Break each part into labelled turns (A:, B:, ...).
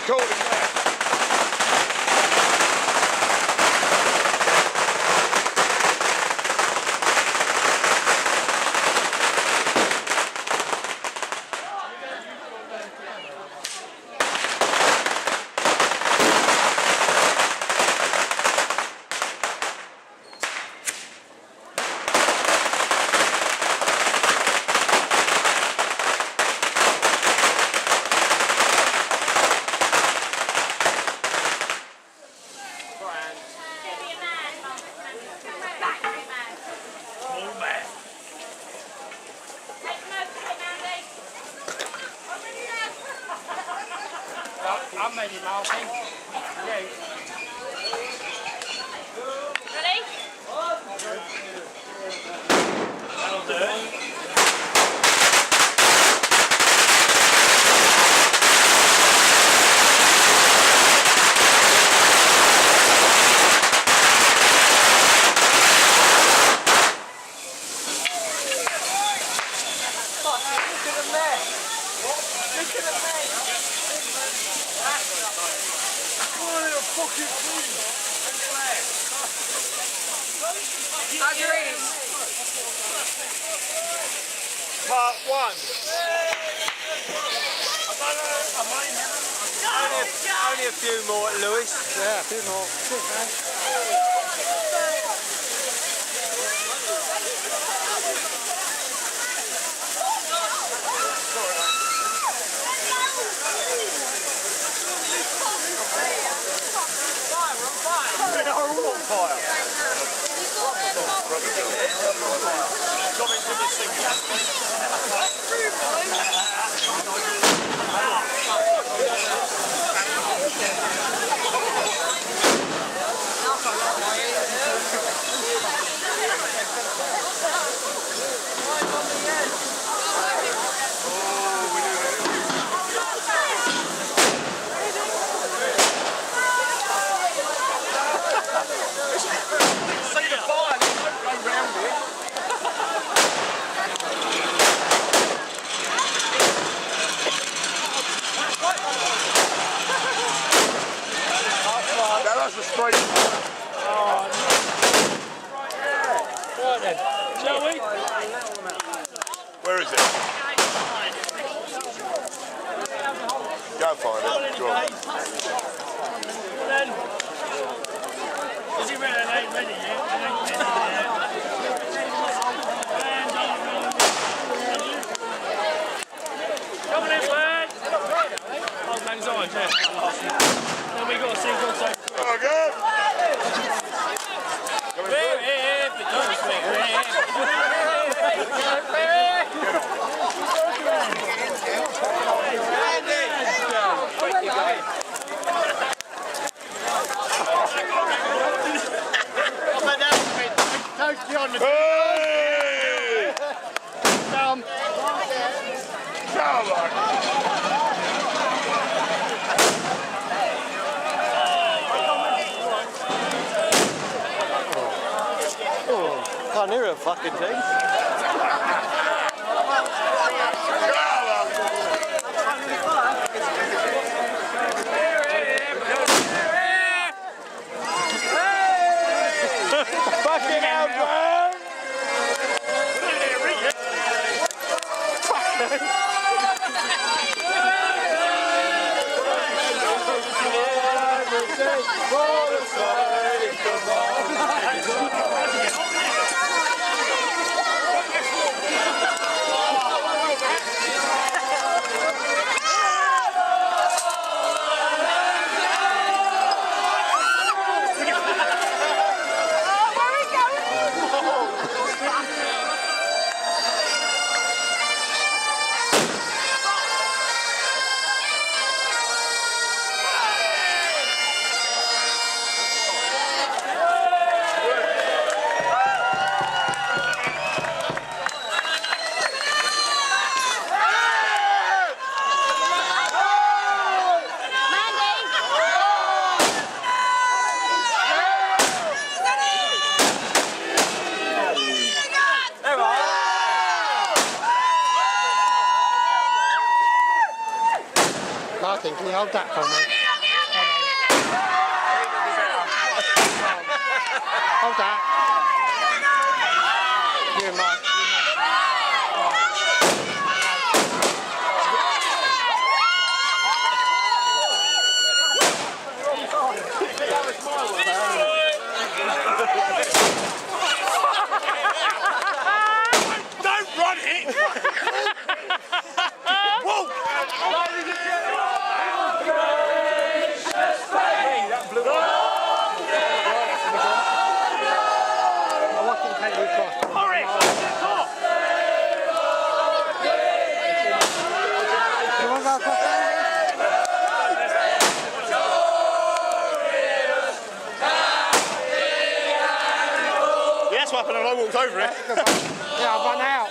A: recording now.
B: I'm ready, Malcolm. Yeah. Ready? That'll do it.
C: How's your reading?
A: Part 1. Only a few more at Lewes.
D: Yeah, a few more. Cheers, man.
A: That's a straight.
B: Oh, no. Right there. Right then. Shall we?
A: Where is it? Go find it. Go on.
B: Then, is he ready? It ain't ready yet. It ain't ready yet. Come on in, lad. Old man's eyes, yeah. Then we got a single so.
A: Oh, good. Hey!
B: Come
A: on.
D: Can't hear a fucking thing.
A: Fucking hell, man!
D: Martin, can you hold that for me? hold that. You and Mike.
B: Don't run it! Whoa!
D: I want you to take this off.
B: Hurry! Stop!
D: You want to go across there?
B: Yeah, that's what happened when I walked over it.
D: Yeah, I've run out.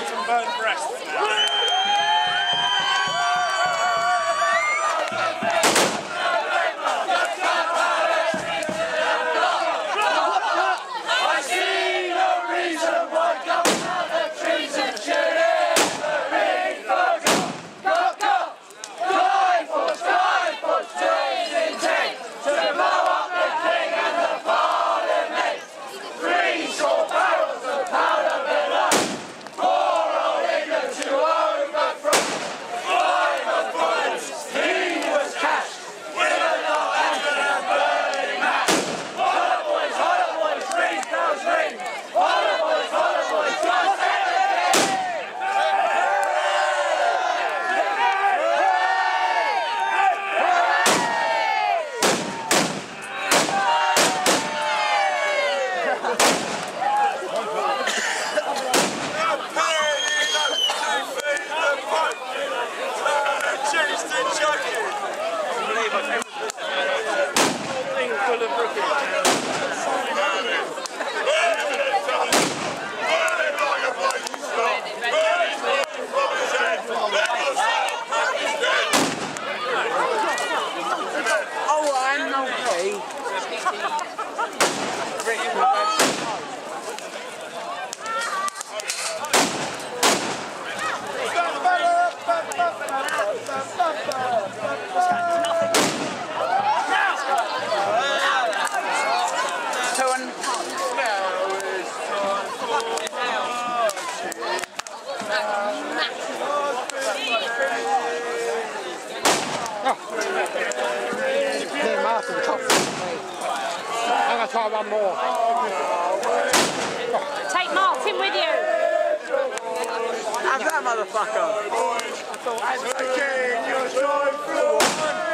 B: Some burnt breasts.
D: Try one more.
C: Take Martin with you.
D: Have that motherfucker.
A: Again, you're showing through.